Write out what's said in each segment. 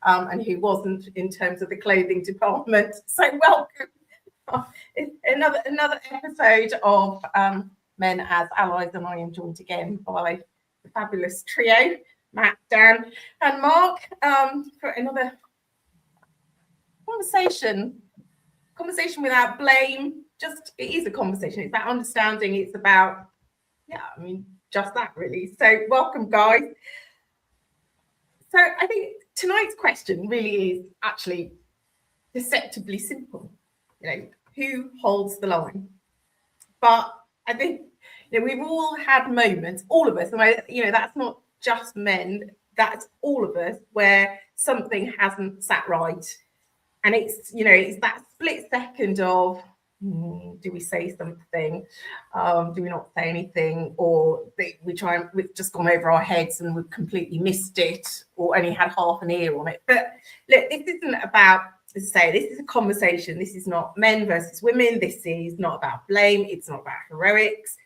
and who wasn't in terms of the clothing department. So welcome. It's another episode of Men as Allies, and I am joined again by the fabulous trio, Matt, Dan, and Mark, for another conversation without blame. Just, it is a conversation. It's about understanding. It's about, just that really. So welcome, guys. So I think tonight's question really is actually deceptively simple. Who holds the line? But I think we've all had moments, all of us, and that's not just men, that's all of us, where something hasn't sat right. And it's that split second of, do we say something? Do we not say anything? Or we've just gone over our heads and we've completely missed it, or only had half an ear on it. But look, this isn't about, as I say, this is a conversation. This is not men versus women. This is not about blame. It's not about heroics.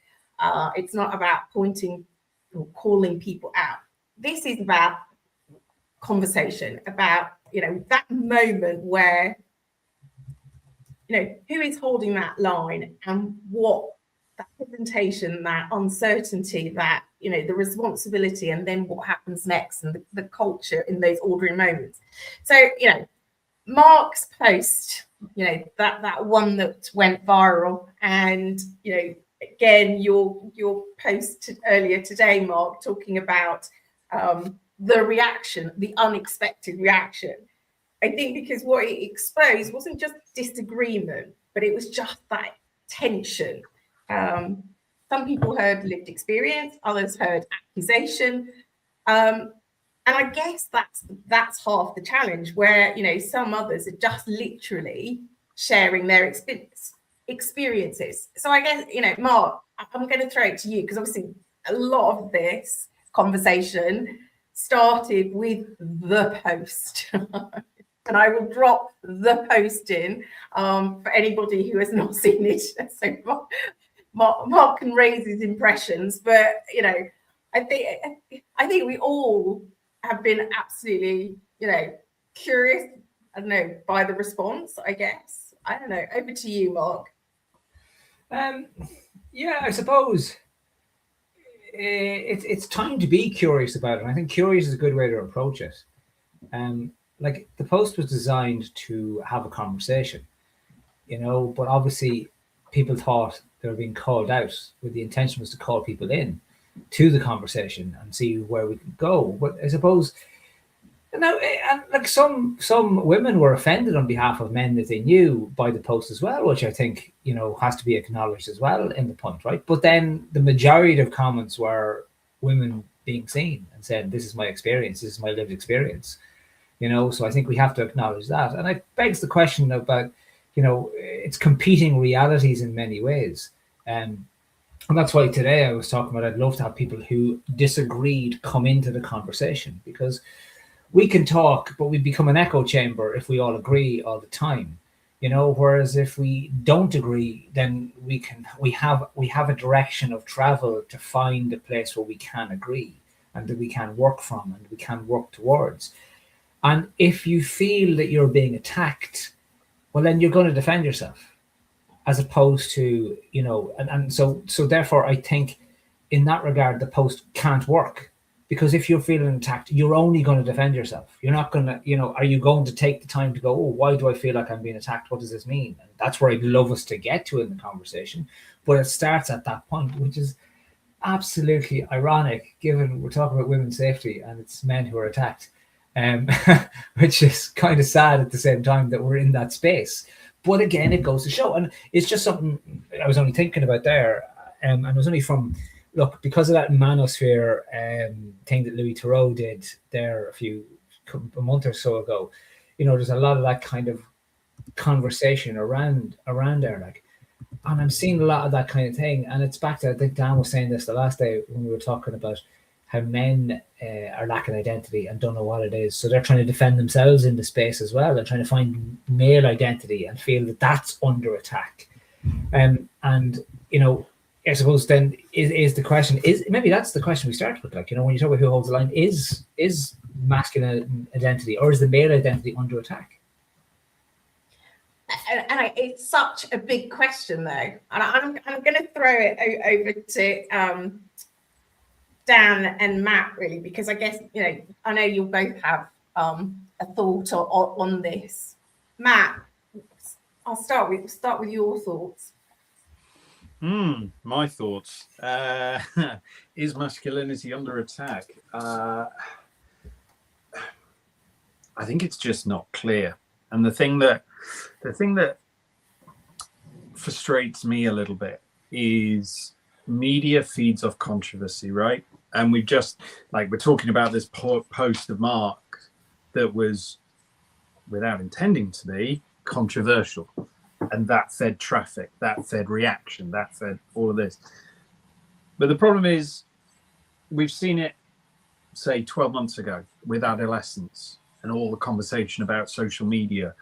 It's not about pointing or calling people out. This is about conversation, about that moment where who is holding that line, and what that presentation, that uncertainty, that the responsibility, and then what happens next, and the culture in those ordinary moments. So Mark's post, that one that went viral, and again your post earlier today, Mark, talking about the reaction, the unexpected reaction. I think because what it exposed wasn't just disagreement, but it was just that tension. Some people heard lived experience, others heard accusation. And I guess that's half the challenge, where some others are just literally sharing their experiences. So I guess Mark, I'm going to throw it to you, because obviously a lot of this conversation started with the post. And I will drop the post in for anybody who has not seen it. So Mark can raise his impressions, but I think we all have been absolutely curious. I don't know, by the response. I guess I don't know. Over to you, Mark. I suppose it's time to be curious about it. And I think curious is a good way to approach it. Like, the post was designed to have a conversation, but obviously people thought they were being called out, with the intention was to call people in to the conversation and see where we could go. But I suppose now, and like some women were offended on behalf of men that they knew by the post as well, which I think has to be acknowledged as well in the point, right? But then the majority of comments were women being seen and said, "This is my experience. This is my lived experience." So I think we have to acknowledge that. And it begs the question about, it's competing realities in many ways. And that's why today I was talking about, I'd love to have people who disagreed come into the conversation, because we can talk, but we become an echo chamber if we all agree all the time. Whereas if we don't agree, then we have a direction of travel to find a place where we can agree, and that we can work from, and we can work towards. And if you feel that you're being attacked, well, then you're going to defend yourself, as opposed to, and so therefore I think in that regard, the post can't work, because if you're feeling attacked, you're only going to defend yourself. You're not going to, are you going to take the time to go, oh, why do I feel like I'm being attacked? What does this mean? And that's where I'd love us to get to in the conversation. But it starts at that point, which is absolutely ironic, given we're talking about women's safety and it's men who are attacked. Which is kind of sad at the same time that we're in that space. But again, it goes to show, and it's just something I was only thinking about there, and it was only from, look, because of that manosphere thing that Louis Theroux did there a month or so ago. There's a lot of that kind of conversation around there, like, and I'm seeing a lot of that kind of thing. And it's back to, I think Dan was saying this the last day when we were talking about how men are lacking identity and don't know what it is. So they're trying to defend themselves in the space as well. They're trying to find male identity and feel that that's under attack. And, I suppose then is the question, maybe that's the question we start with, like, when you talk about who holds the line, is masculine identity, or is the male identity under attack? It's such a big question, though, and I'm going to throw it over to Dan and Matt, really, because I guess, you know, I know you'll both have a thought on this. Matt, I'll start with your thoughts. My thoughts. Is masculinity under attack? I think it's just not clear. And the thing that frustrates me a little bit is media feeds off controversy, right? And we've just, like, we're talking about this post of Mark that was, without intending to be, controversial. And that fed traffic, that fed reaction, that fed all of this. But the problem is, we've seen it, say, 12 months ago with adolescents and all the conversation about social media,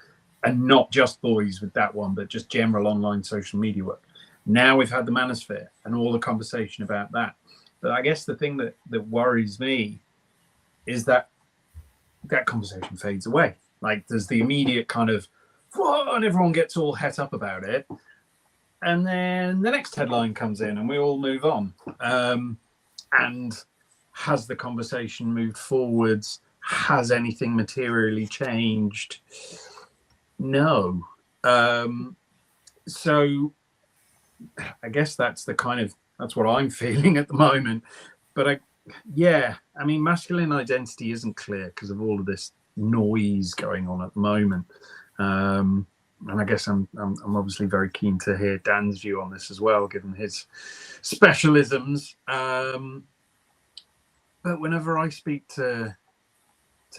and not just boys with that one, but just general online social media work. Now we've had the manosphere and all the conversation about that. But I guess the thing that worries me is that conversation fades away. Like, there's the immediate kind of, whoa, and everyone gets all het up about it. And then the next headline comes in and we all move on. And has the conversation moved forwards? Has anything materially changed? No. So I guess that's what I'm feeling at the moment. But I mean, masculine identity isn't clear because of all of this noise going on at the moment. And I guess I'm obviously very keen to hear Dan's view on this as well, given his specialisms. But whenever I speak to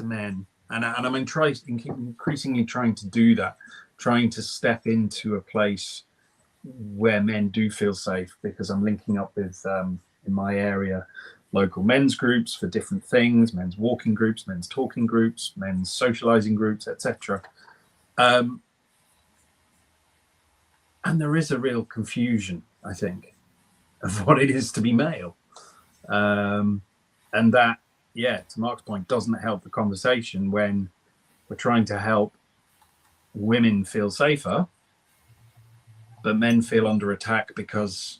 men, and I'm increasingly trying to do that, trying to step into a place where men do feel safe, because I'm linking up with, in my area, local men's groups for different things, men's walking groups, men's talking groups, men's socializing groups, etc. And there is a real confusion, I think, of what it is to be male. And that, yeah, to Mark's point, doesn't help the conversation when we're trying to help women feel safer, but men feel under attack because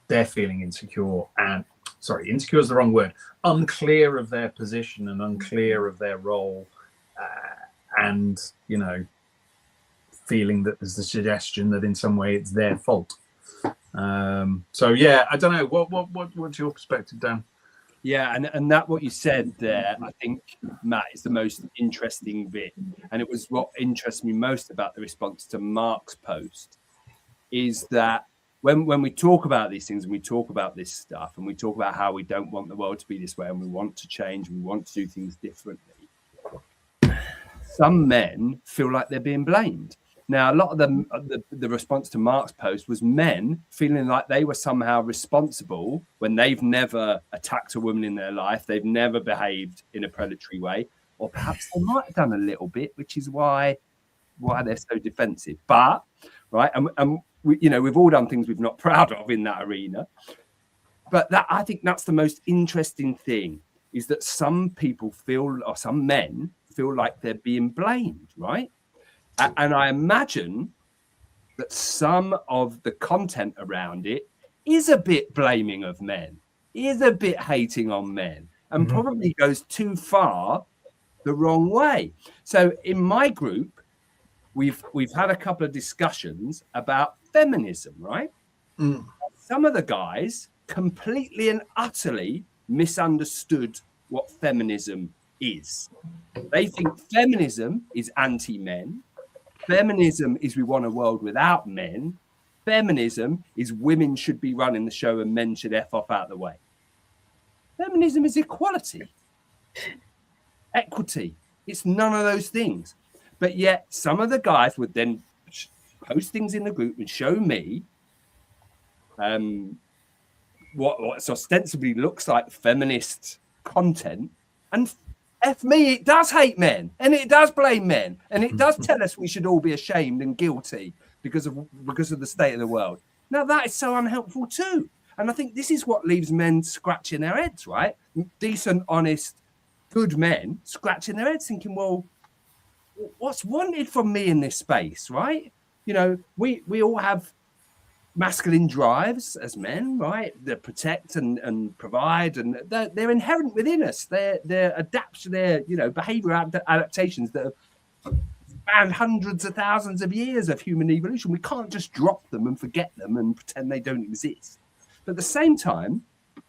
they're feeling insecure and, sorry, insecure is the wrong word, unclear of their position and unclear of their role, and, you know, feeling that there's the suggestion that in some way it's their fault. So yeah, I don't know. What's your perspective, Dan? Yeah, and that what you said there, I think, Matt, is the most interesting bit. And it was what interests me most about the response to Mark's post, is that when we talk about these things and we talk about this stuff and we talk about how we don't want the world to be this way and we want to change, we want to do things differently, some men feel like they're being blamed. Now, a lot of them, the response to Mark's post was men feeling like they were somehow responsible when they've never attacked a woman in their life, they've never behaved in a predatory way, or perhaps they might have done a little bit, which is why they're so defensive. But, right, and we, you know, we've all done things we're not proud of in that arena. But that, I think that's the most interesting thing, is that some people feel, or some men feel like they're being blamed, right? And I imagine that some of the content around it is a bit blaming of men, is a bit hating on men, and probably goes too far the wrong way. So in my group, we've had a couple of discussions about feminism, right? Some of the guys completely and utterly misunderstood what feminism is. They think feminism is anti-men. Feminism is we want a world without men. Feminism is women should be running the show and men should F off out of the way. Feminism is equality, equity. It's none of those things. But yet some of the guys would then post things in the group and show me what ostensibly looks like feminist content, and F me, it does hate men and it does blame men and it does tell us we should all be ashamed and guilty because of the state of the world. Now that is so unhelpful too. And I think this is what leaves men scratching their heads, right? Decent, honest, good men scratching their heads thinking, well, what's wanted from me in this space, right? You know, we all have masculine drives as men, right? They protect and provide, and they're inherent within us. They're behavior adaptations that have spanned hundreds of thousands of years of human evolution. We can't just drop them and forget them and pretend they don't exist. But at the same time,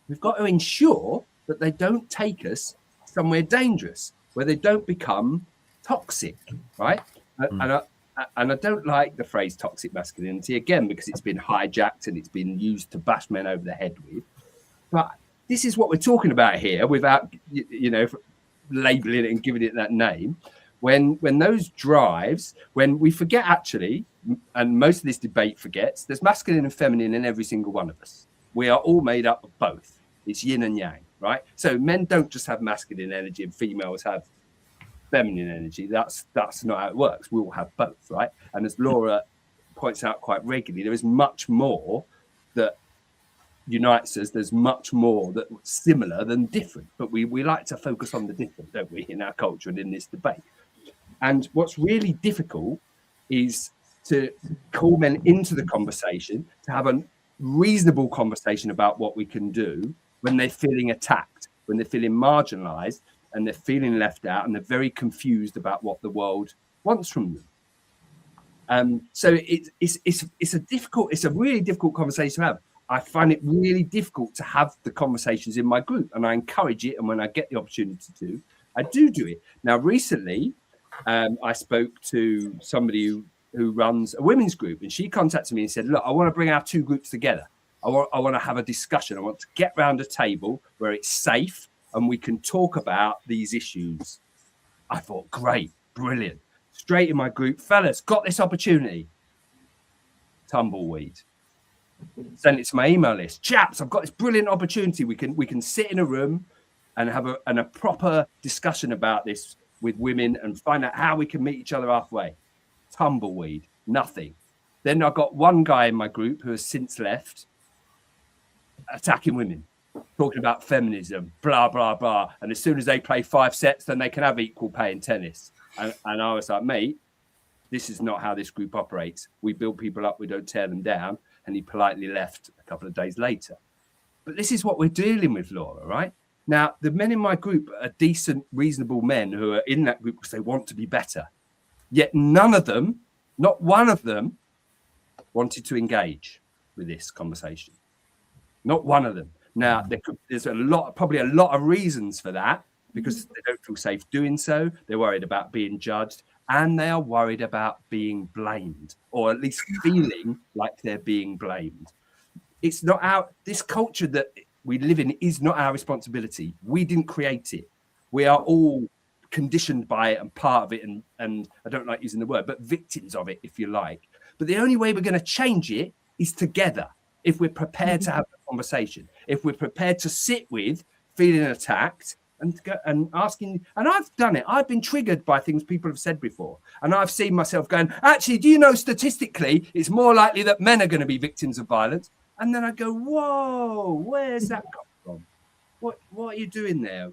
we've got to ensure that they don't take us somewhere dangerous, where they don't become toxic, right? And I don't like the phrase toxic masculinity, again, because it's been hijacked and it's been used to bash men over the head with. But this is what we're talking about here without, labeling it and giving it that name. When those drives, when we forget actually, and most of this debate forgets, there's masculine and feminine in every single one of us. We are all made up of both. It's yin and yang, right? So men don't just have masculine energy and females have feminine energy. That's not how it works. We all have both, right? And as Laura points out quite regularly, there is much more that unites us. There's much more that's similar than different, but we like to focus on the different, don't we, in our culture and in this debate. And what's really difficult is to call men into the conversation, to have a reasonable conversation about what we can do when they're feeling attacked, when they're feeling marginalized, and they're feeling left out, and they're very confused about what the world wants from them. So it's a really difficult conversation to have. I find it really difficult to have the conversations in my group, and I encourage it. And when I get the opportunity to, I do it. Now, recently, I spoke to somebody who runs a women's group, and she contacted me and said, look, I want to bring our two groups together. I want to have a discussion. I want to get round a table where it's safe and we can talk about these issues. I thought, great, brilliant. Straight in my group, fellas, got this opportunity. Tumbleweed. Send it to my email list. Chaps, I've got this brilliant opportunity. We can sit in a room and have a proper discussion about this with women and find out how we can meet each other halfway. Tumbleweed, nothing. Then I got one guy in my group who has since left, attacking women, talking about feminism, blah, blah, blah. And as soon as they play 5 sets, then they can have equal pay in tennis. And I was like, mate, this is not how this group operates. We build people up, we don't tear them down. And he politely left a couple of days later. But this is what we're dealing with, Laura, right? Now, the men in my group are decent, reasonable men who are in that group because they want to be better. Yet none of them, not one of them, wanted to engage with this conversation. Not one of them. Now, there's probably a lot of reasons for that, because they don't feel safe doing so. They're worried about being judged, and they are worried about being blamed, or at least feeling like they're being blamed. It's not this culture that we live in is not our responsibility. We didn't create it. We are all conditioned by it and part of it, and I don't like using the word, but victims of it, if you like. But the only way we're going to change it is together. If we're prepared to have a conversation, if we're prepared to sit with feeling attacked and asking, and I've done it. I've been triggered by things people have said before. And I've seen myself going, actually, do you know, statistically, it's more likely that men are going to be victims of violence. And then I go, whoa, where's that come from? What are you doing there?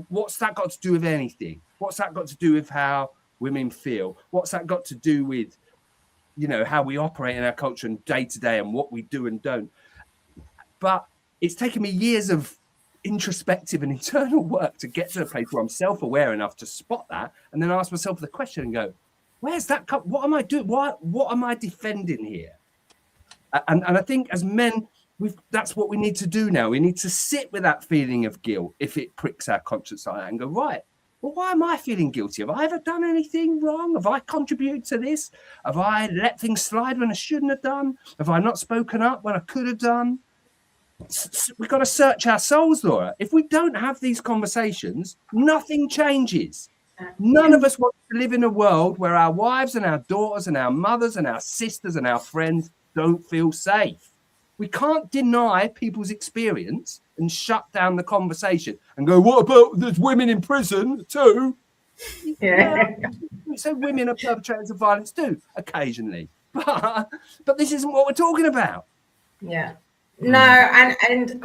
What's that got to do with anything? What's that got to do with how women feel? What's that got to do with, how we operate in our culture and day to day and what we do and don't? But it's taken me years of introspective and internal work to get to a place where I'm self-aware enough to spot that and then ask myself the question and go, where's that come? What am I doing? What am I defending here? And I think as men, that's what we need to do now. We need to sit with that feeling of guilt if it pricks our conscience like that and go, right, well, why am I feeling guilty? Have I ever done anything wrong? Have I contributed to this? Have I let things slide when I shouldn't have done? Have I not spoken up when I could have done? We've got to search our souls, Laura. If we don't have these conversations, nothing changes. None of us want to live in a world where our wives and our daughters and our mothers and our sisters and our friends don't feel safe. We can't deny people's experience and shut down the conversation and go, what about there's women in prison too? Yeah. So women are perpetrators of violence too, occasionally. But this isn't what we're talking about. Yeah. No, and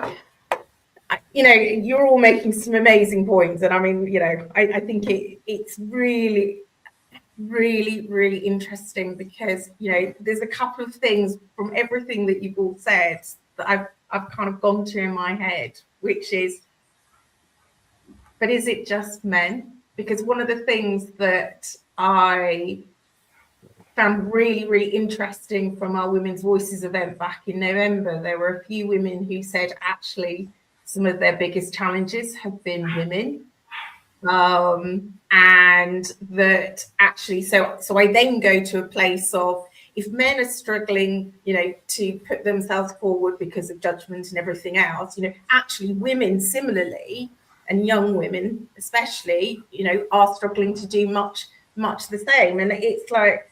you're all making some amazing points, and I mean, I think it's really, really, really interesting because there's a couple of things from everything that you've all said that I've kind of gone to in my head, which is, but is it just men? Because one of the things that I found really, really interesting from our Women's Voices event back in November, there were a few women who said actually some of their biggest challenges have been women. And that actually, so I then go to a place of, if men are struggling, to put themselves forward because of judgment and everything else, actually women similarly, and young women especially, are struggling to do much the same. And it's like,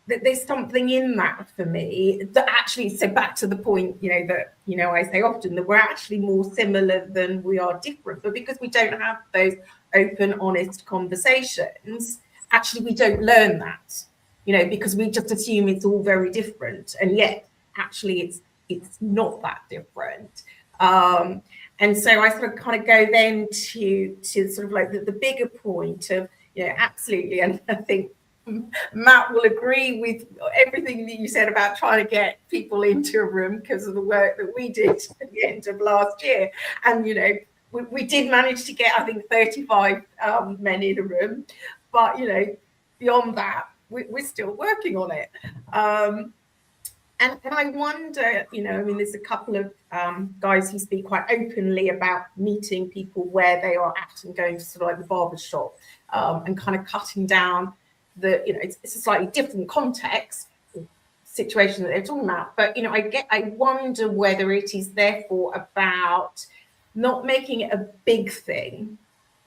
there's something in that for me that actually, so back to the point, that, I say often that we're actually more similar than we are different, but because we don't have those open, honest conversations, actually we don't learn that, because we just assume it's all very different, and yet actually it's not that different. And so I sort of kind of go then to sort of like the bigger point of, absolutely, and I think Matt will agree with everything that you said about trying to get people into a room because of the work that we did at the end of last year. And, we did manage to get, I think, 35 men in a room. But, beyond that, we're still working on it. And I wonder, there's a couple of guys who speak quite openly about meeting people where they are at and going to sort of like the barber shop and kind of cutting down it's a slightly different context situation that they're talking about. But, I wonder whether it is therefore about not making it a big thing,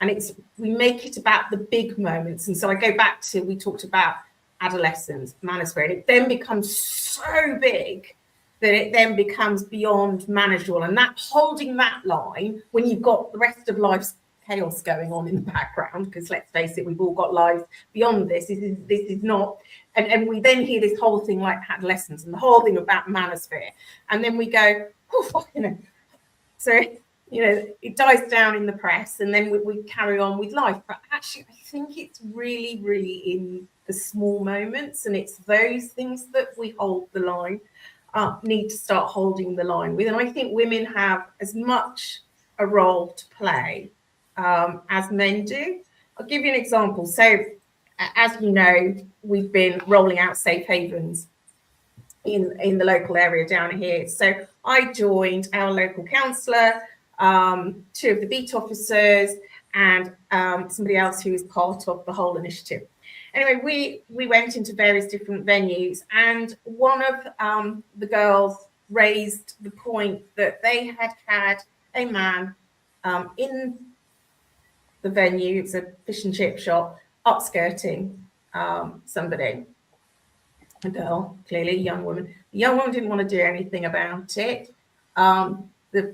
and we make it about the big moments. And so I go back to, we talked about adolescence, manosphere, and it then becomes so big that it then becomes beyond manageable. And that holding that line when you've got the rest of life's chaos going on in the background, because let's face it, we've all got lives beyond this. This is not, and we then hear this whole thing like adolescence and the whole thing about manosphere, and then we go, so it dies down in the press, and then we carry on with life. But actually, I think it's really, really in the small moments, and it's those things that we hold the line, need to start holding the line with. And I think women have as much a role to play as men do. I'll give you an example. So, as you know, we've been rolling out safe havens in the local area down here. So I joined our local councillor, 2 of the beat officers, and somebody else who is part of the whole initiative. Anyway, we went into various different venues, and one of the girls raised the point that they had a man in the venue, it's a fish and chip shop, upskirting somebody, a girl, clearly a young woman. The young woman didn't want to do anything about it. The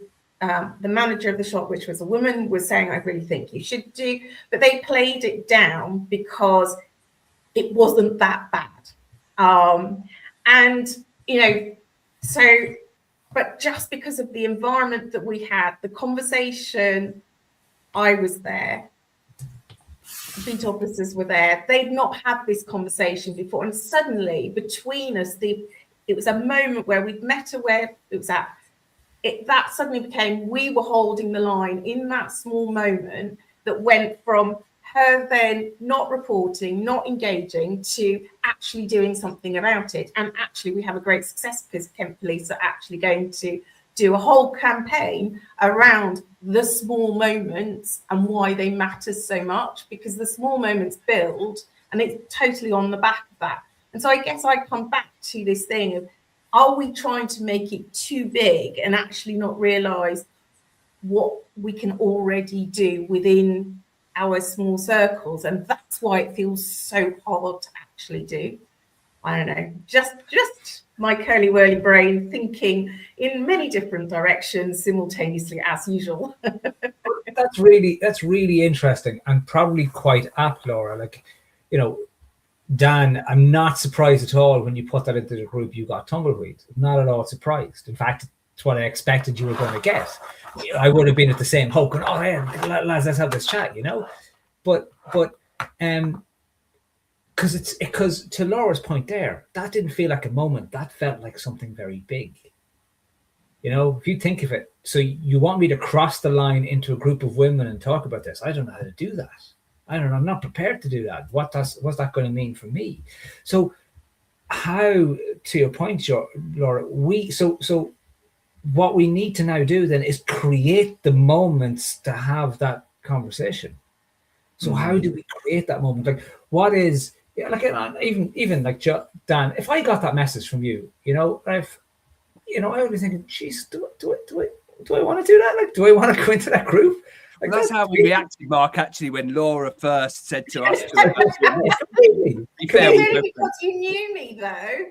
manager of the shop, which was a woman, was saying, I really think you should do, but they played it down because it wasn't that bad. But just because of the environment that we had, the conversation, I was there, beat officers were there, they'd not had this conversation before, and suddenly between us, it was a moment where we'd met her where it was at. That suddenly became, we were holding the line in that small moment that went from her then not reporting, not engaging, to actually doing something about it. And actually we have a great success because Kent Police are actually going to do a whole campaign around the small moments and why they matter so much, because the small moments build, and it's totally on the back of that. And so I guess I come back to this thing of, are we trying to make it too big and actually not realize what we can already do within our small circles? And that's why it feels so hard to actually do. I don't know, just my curly whirly brain thinking in many different directions simultaneously, as usual. That's really interesting and probably quite apt, Laura. Like, Dan, I'm not surprised at all when you put that into the group. You got tumbleweeds. Not at all surprised. In fact, It's what I expected you were going to get. I would have been at the same hope, going, oh yeah, lads, let's have this chat, you know. But because to Laura's point there, that didn't feel like a moment. That felt like something very big. You know, if you think of it, so you want me to cross the line into a group of women and talk about this? I don't know how to do that. I don't know. I'm not prepared to do that. What's that going to mean for me? So, how, to your point, Laura, so what we need to now do then is create the moments to have that conversation. So how do we create that moment? Like, what is, like, even like Dan, if I got that message from you, you know, I would be thinking, geez, do I want to do that? Like, do I want to go into that group? Like, that's how we reacted, Mark, actually, when Laura first said to us. Because you knew me, though,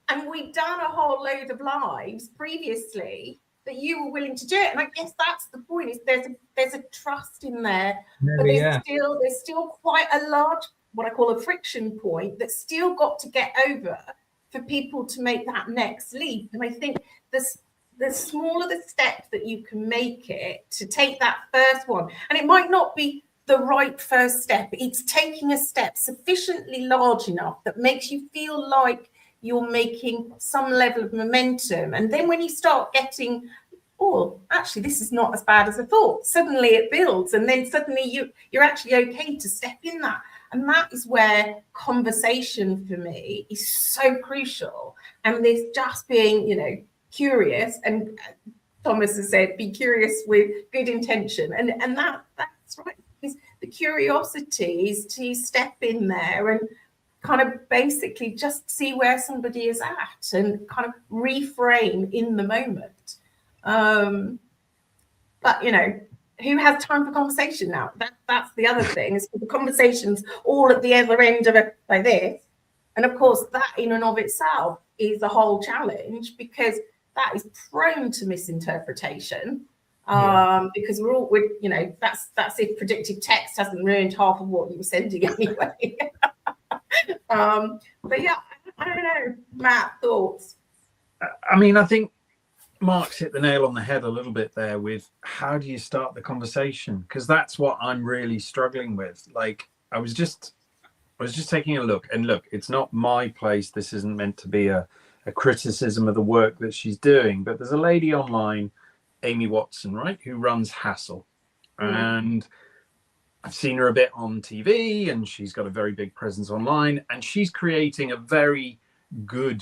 and we'd done a whole load of lives previously, that you were willing to do it. And I guess that's the point, is there's a trust in there, but there's still quite a large, what I call a friction point, that's still got to get over for people to make that next leap. And I think the smaller the step that you can make it to take that first one, and it might not be the right first step, it's taking a step sufficiently large enough that makes you feel like you're making some level of momentum. And then when you start getting, oh, actually, this is not as bad as I thought, suddenly it builds, and then suddenly you're actually okay to step in that. And that is where conversation for me is so crucial. And this just being, you know, curious, and Thomas has said, be curious with good intention. And that's right. Because the curiosity is to step in there and kind of basically just see where somebody is at and kind of reframe in the moment. But, you know, who has time for conversation now? That's the other thing, is the conversations all at the other end of it like this. And of course, that in and of itself is a whole challenge, because that is prone to misinterpretation. Because we're you know, that's if predictive text hasn't ruined half of what you were sending anyway. But yeah, I don't know, Matt, thoughts? I mean, I think Mark's hit the nail on the head a little bit there with how do you start the conversation? Because that's what I'm really struggling with. Like, I was just taking a look, and look, it's not my place. This isn't meant to be a criticism of the work that she's doing, but there's a lady online, Amy Watson, right, who runs Hassel. And I've seen her a bit on TV, and she's got a very big presence online, and she's creating a very good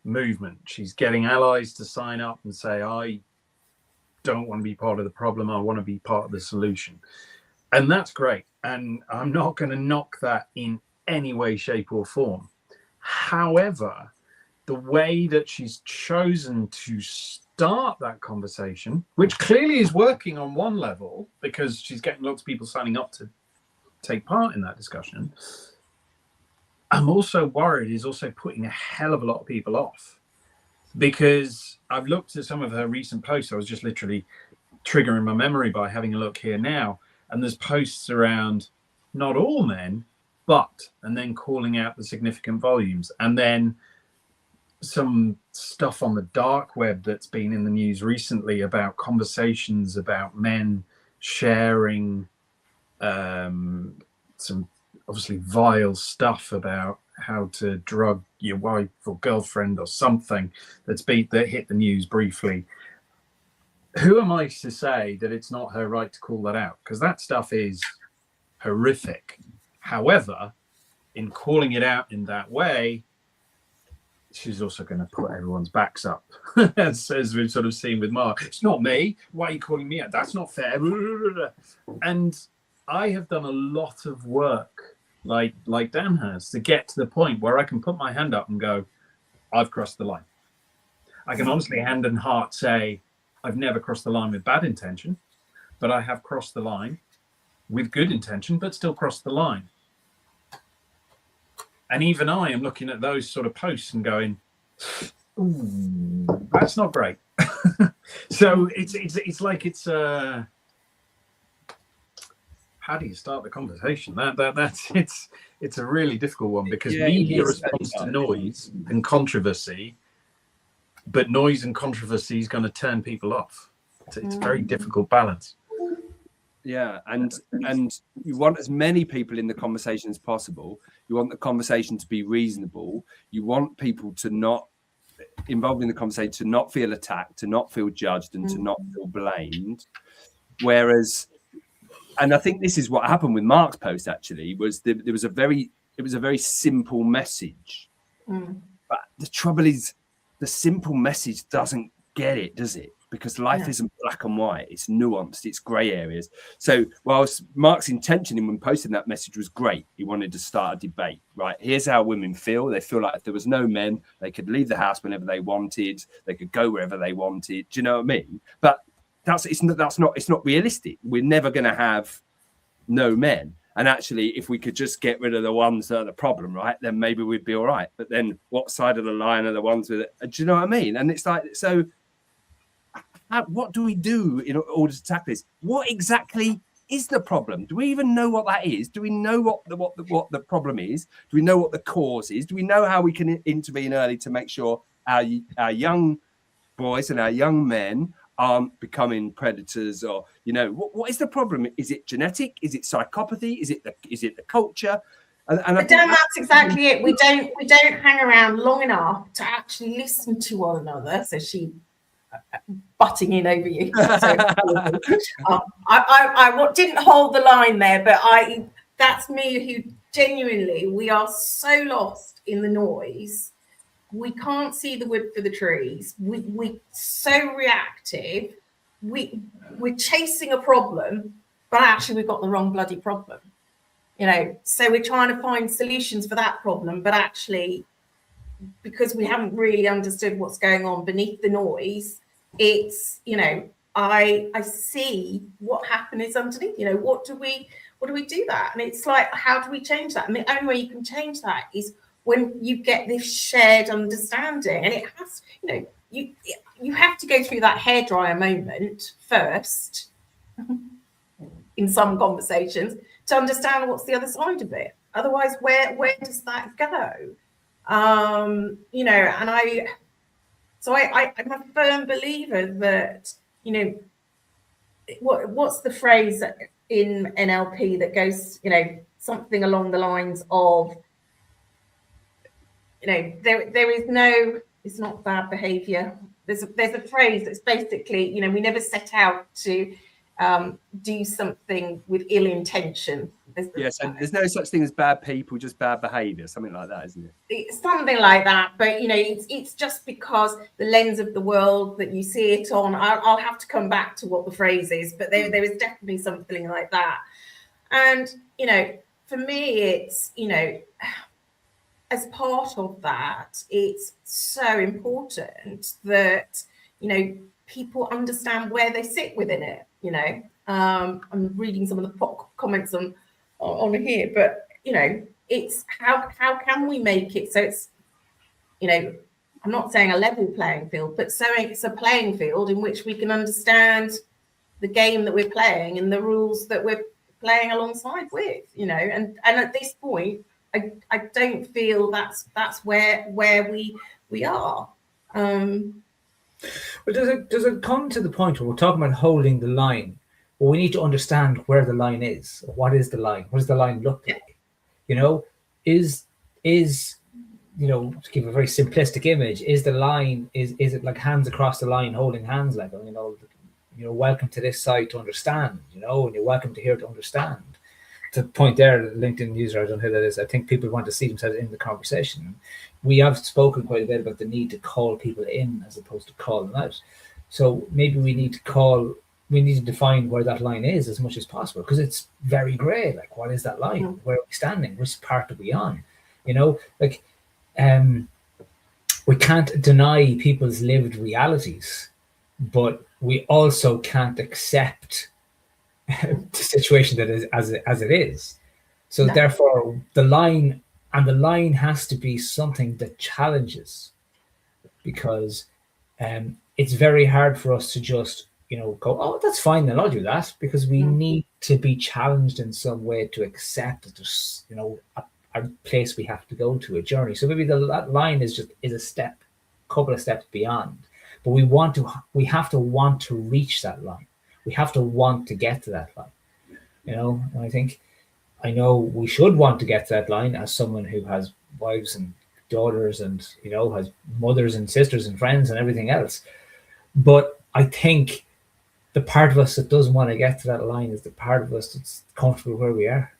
movement. She's getting allies to sign up and say, I don't want to be part of the problem, I want to be part of the solution. And that's great. And I'm not going to knock that in any way, shape, or form. However, the way that she's chosen to start that conversation, which clearly is working on one level because she's getting lots of people signing up to take part in that discussion, I'm also worried is also putting a hell of a lot of people off. Because I've looked at some of her recent posts. I was just literally triggering my memory by having a look here now. And there's posts around not all men, but, and then calling out the significant volumes. And then some stuff on the dark web that's been in the news recently about conversations about men sharing some obviously vile stuff about how to drug your wife or girlfriend or something that hit the news briefly. Who am I to say that it's not her right to call that out? Because that stuff is horrific. However, in calling it out in that way, she's also going to put everyone's backs up, as we've sort of seen with Mark. It's not me. Why are you calling me out? That's not fair. And I have done a lot of work, like Dan has, to get to the point where I can put my hand up and go, I've crossed the line. I can honestly, hand and heart, say, I've never crossed the line with bad intention, but I have crossed the line with good intention, but still crossed the line. And even I am looking at those sort of posts and going, ooh, that's not great. So it's like it's how do you start the conversation? It's a really difficult one, because media response to noise and controversy but noise and controversy is going to turn people off. It's a very difficult balance. Yeah, and you want as many people in the conversation as possible. You want the conversation to be reasonable. You want people to not involved in the conversation to not feel attacked, to not feel judged, and to not feel blamed. Whereas, and I think this is what happened with Mark's post. Actually, was it was a very simple message. But the trouble is, the simple message doesn't get it, does it? Because life isn't black and white, it's nuanced, it's grey areas. So whilst Mark's intention in when posting that message was great, he wanted to start a debate, right? Here's how women feel. They feel like if there was no men, they could leave the house whenever they wanted, they could go wherever they wanted. Do you know what I mean? But it's not realistic. We're never going to have no men. And actually, if we could just get rid of the ones that are the problem, right, then maybe we'd be all right. But then what side of the line are the ones with it? Do you know what I mean? And it's like, so what do we do in order to tackle this? What exactly is the problem? Do we even know what that is? Do we know what the problem is? Do we know what the cause is? Do we know how we can intervene early to make sure our young boys and our young men aren't becoming predators? Or, you know, what is the problem? Is it genetic? Is it psychopathy? Is it the culture? And I think that's exactly it. We don't hang around long enough to actually listen to one another. So she butting in over you. So, I didn't hold the line there, but that's me who genuinely, we are so lost in the noise. We can't see the wood for the trees. We're so reactive. We're chasing a problem, but actually we've got the wrong bloody problem. You know, so we're trying to find solutions for that problem, but actually, because we haven't really understood what's going on beneath the noise, it's, you know, I see what happened is underneath. You know, what do we do that? And it's like, how do we change that? And the only way you can change that is when you get this shared understanding. And it has, you know, you have to go through that hairdryer moment first in some conversations to understand what's the other side of it. Otherwise, where does that go? You know, and I'm a firm believer that, you know, what's the phrase in NLP that goes, you know, something along the lines of, you know, there is no, it's not bad behavior. There's a phrase that's basically, you know, we never set out to do something with ill intention. Yes, and there's no such thing as bad people, just bad behavior, something like that, isn't it? It's something like that, but you know, it's just because the lens of the world that you see it on. I'll have to come back to what the phrase is, but there is definitely something like that. And you know, for me, it's, you know, as part of that, it's so important that, you know, people understand where they sit within it. You know, I'm reading some of the comments on here, but you know, it's how can we make it so it's, you know, I'm not saying a level playing field, but so it's a playing field in which we can understand the game that we're playing and the rules that we're playing alongside with, you know, and at this point, I don't feel that's where we are. Well, does it come to the point where we're talking about holding the line? Well, we need to understand where the line is. What is the line? What does the line look like? You know, is you know, to give a very simplistic image, is the line is it like hands across the line, holding hands, like, you know, welcome to this side to understand, you know, and you're welcome to here to understand. To the point there, the LinkedIn user, I don't know who that is. I think people want to see themselves in the conversation. We have spoken quite a bit about the need to call people in as opposed to call them out. So maybe we need to define where that line is as much as possible, because it's very grey. Like, what is that line? Where are we standing? Which part are we on? You know, like, we can't deny people's lived realities, but we also can't accept the situation that is as it is. So therefore, the line has to be something that challenges, because it's very hard for us to just, you know, go, oh, that's fine, then I'll do that, because we need to be challenged in some way to accept that there's, you know, a place we have to go to, a journey. So maybe that line is a step, couple of steps beyond. But we have to want to reach that line. We have to want to get to that line. You know, and I know we should want to get to that line as someone who has wives and daughters and, you know, has mothers and sisters and friends and everything else. But I think the part of us that doesn't want to get to that line is the part of us that's comfortable where we are.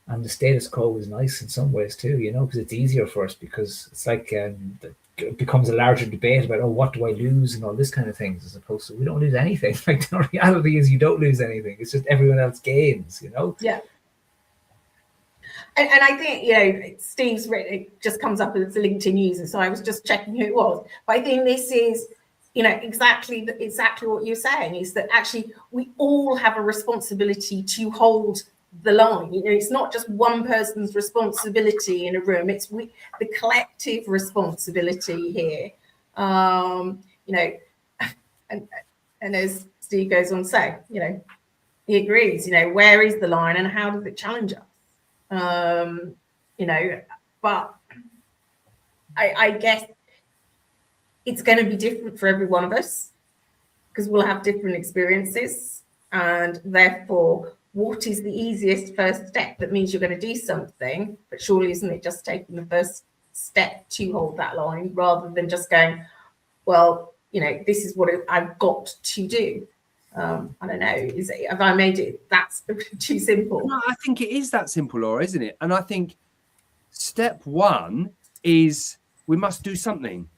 And the status quo is nice in some ways too, you know, because it's easier for us, because it's like it becomes a larger debate about, oh, what do I lose and all this kind of things, as opposed to we don't lose anything. Like the reality is you don't lose anything. It's just everyone else gains, you know? Yeah. And I think, you know, Steve's written, it just comes up as a LinkedIn user, so I was just checking who it was. But I think this is, you know, exactly what you're saying, is that actually we all have a responsibility to hold the line. You know, it's not just one person's responsibility in a room, it's the collective responsibility here. You know, and as Steve goes on to say, you know, he agrees, you know, where is the line and how does it challenge us? You know, but I guess it's going to be different for every one of us, because we'll have different experiences, and therefore what is the easiest first step that means you're going to do something? But surely isn't it just taking the first step to hold that line, rather than just going, well, you know, this is what I've got to do. I don't know. Have I made it that's too simple? No, I think it is that simple, Laura, isn't it? And I think step one is we must do something.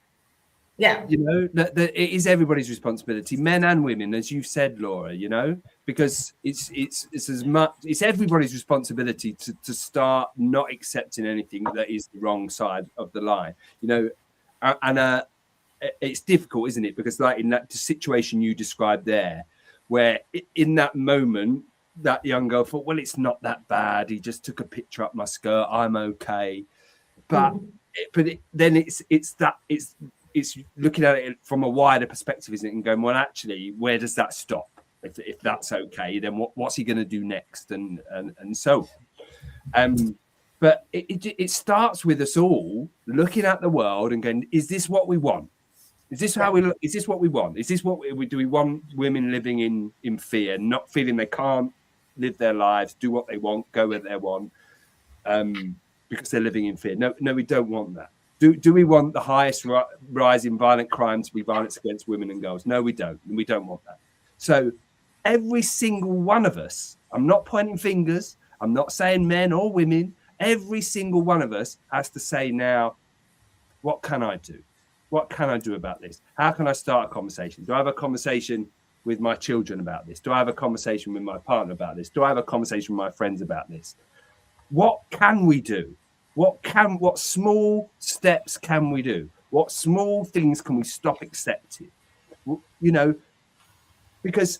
Yeah. You know, that it is everybody's responsibility, men and women, as you've said, Laura, you know, because it's as much, it's everybody's responsibility to start not accepting anything that is the wrong side of the line, you know, and it's difficult, isn't it? Because like in that situation you described there, where in that moment that young girl thought, well, it's not that bad, he just took a picture up my skirt, I'm okay. But then it's looking at it from a wider perspective, isn't it, and going, well, actually, where does that stop? If that's okay, then what's he going to do next, and so on. But it starts with us all looking at the world and going, is this what we want? Is this how we look? Is this what we want? Is this what do we want? Women living in fear, not feeling they can't live their lives, do what they want, go where they want, because they're living in fear. No, we don't want that. Do we want the highest rise in violent crime to be violence against women and girls? No, we don't. We don't want that. So every single one of us, I'm not pointing fingers, I'm not saying men or women, every single one of us has to say now, what can I do? What can I do about this? How can I start a conversation? Do I have a conversation with my children about this? Do I have a conversation with my partner about this? Do I have a conversation with my friends about this? What can we do? What small steps can we do? What small things can we stop accepting? You know, because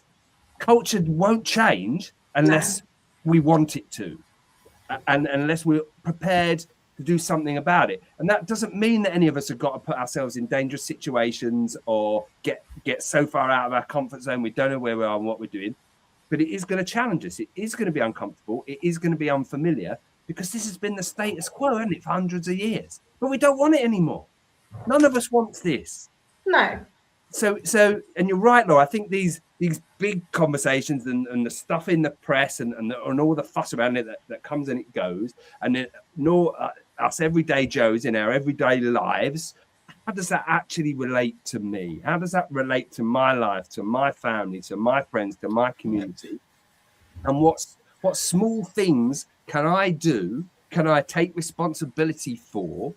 culture won't change unless we want it to, and unless we're prepared to do something about it. And that doesn't mean that any of us have got to put ourselves in dangerous situations or get so far out of our comfort zone we don't know where we are and what we're doing. But it is going to challenge us. It is going to be uncomfortable. It is going to be unfamiliar, because this has been the status quo, hasn't it, for hundreds of years. But we don't want it anymore. None of us wants this. No. So, and you're right, Laura. I think these big conversations and the stuff in the press and all the fuss around it that comes and it goes, and us everyday Joes in our everyday lives, how does that actually relate to me? How does that relate to my life, to my family, to my friends, to my community? And what small things can I do? Can I take responsibility for,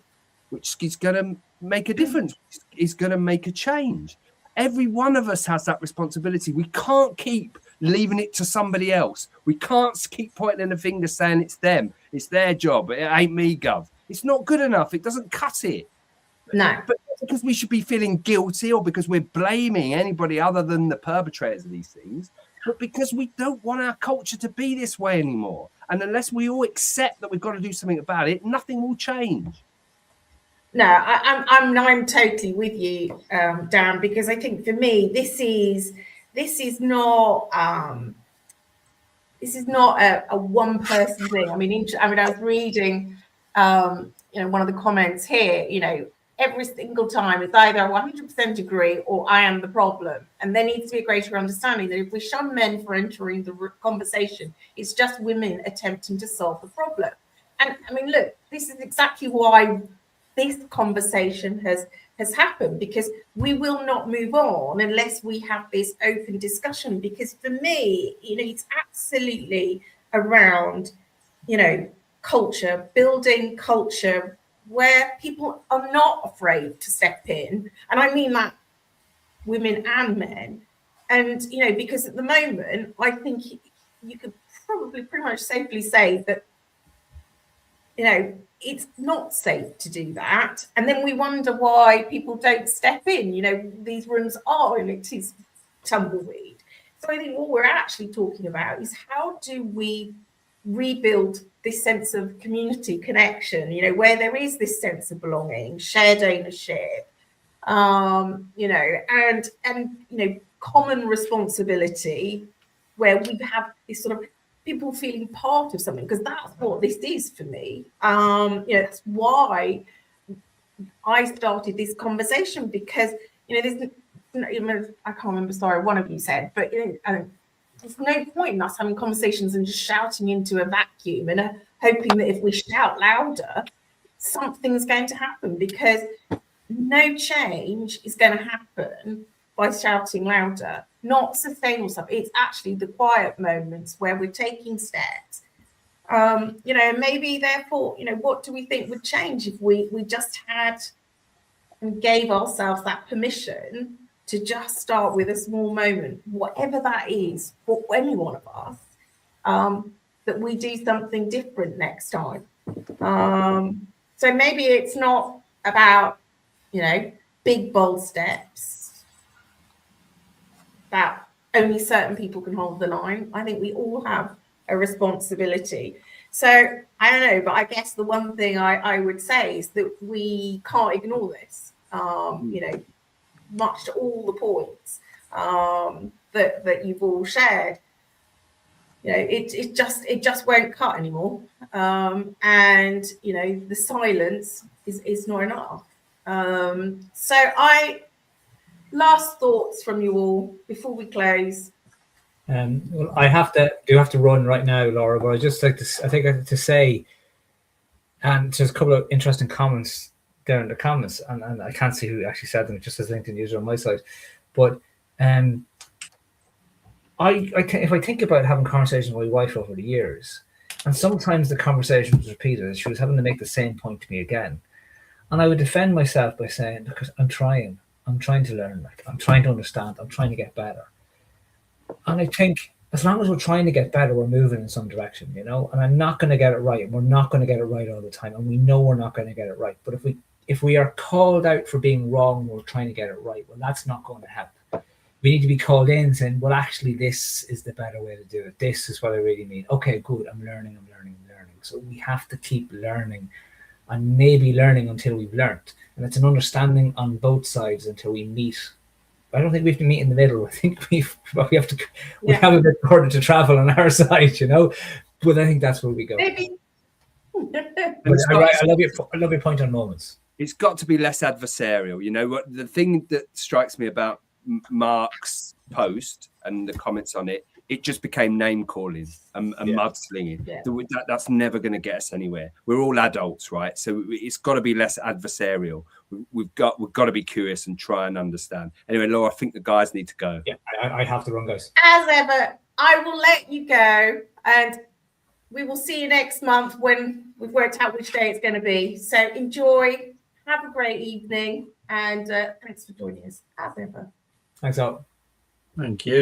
which is going to make a difference? Is going to make a change? Every one of us has that responsibility. We can't keep leaving it to somebody else. We can't keep pointing the finger saying it's them. It's their job. It ain't me, Gov. It's not good enough. It doesn't cut it. No. But because we should be feeling guilty or because we're blaming anybody other than the perpetrators of these things, but because we don't want our culture to be this way anymore. And unless we all accept that we've got to do something about it, nothing will change. No, I'm totally with you, Dan, because I think for me this is not a one person thing. I mean, I was reading, one of the comments here. You know, every single time it's either 100% agree or I am the problem. And there needs to be a greater understanding that if we shun men for entering the conversation, it's just women attempting to solve the problem. And I mean, look, this is exactly why this conversation has happened, because we will not move on unless we have this open discussion. Because for me, it's absolutely around, culture, building culture where people are not afraid to step in. And I mean that women and men. And, because at the moment, I think you could probably pretty much safely say that, it's not safe to do that. And then we wonder why people don't step in. These rooms are, and it is tumbleweed. So I think what we're actually talking about is how do we rebuild this sense of community connection, where there is this sense of belonging, shared ownership, and common responsibility, where we have this sort of people feeling part of something, because that's what this is for me. That's why I started this conversation, because there's I can't remember, sorry, one of you said, but there's no point in us having conversations and just shouting into a vacuum and hoping that if we shout louder, something's going to happen, because no change is going to happen by shouting louder. Not sustainable stuff. It's actually the quiet moments where we're taking steps. Maybe therefore, what do we think would change if we just had and gave ourselves that permission to just start with a small moment, whatever that is for any one of us, that we do something different next time. So maybe it's not about, big, bold steps that only certain people can hold the line. I think we all have a responsibility. So I don't know, but I guess the one thing I would say is that we can't ignore this, much to all the points that you've all shared. It just won't cut anymore. And the silence is not enough. Last thoughts from you all before we close. Well, I have to run right now, Laura, but I just like to say, and there's a couple of interesting comments there in the comments, and I can't see who actually said them. It just says LinkedIn user on my side, but if I think about having conversations with my wife over the years, and sometimes the conversation was repeated, she was having to make the same point to me again, and I would defend myself by saying, because I'm trying to learn, I'm trying to understand, I'm trying to get better. And I think as long as we're trying to get better, we're moving in some direction, and I'm not going to get it right, and we're not going to get it right all the time, and we know we're not going to get it right. But if we are called out for being wrong, we're trying to get it right, well, that's not going to help. We need to be called in saying, well, actually, this is the better way to do it. This is what I really mean. Okay, good. I'm learning. So we have to keep learning, and maybe learning until we've learned. And it's an understanding on both sides until we meet. I don't think we have to meet in the middle. I think we have a bit harder to travel on our side, But I think that's where we go. Maybe. I love your point on moments. It's got to be less adversarial. What the thing that strikes me about Mark's post and the comments on it, it just became name calling and mudslinging. Yeah. That's never going to get us anywhere. We're all adults, right? So it's got to be less adversarial. We've got to be curious and try and understand. Anyway, Laura, I think the guys need to go. Yeah, I have to run, guys. As ever, I will let you go, and we will see you next month when we've worked out which day it's going to be. So enjoy, have a great evening, and thanks for joining us, as ever. Thanks, all. Thank you.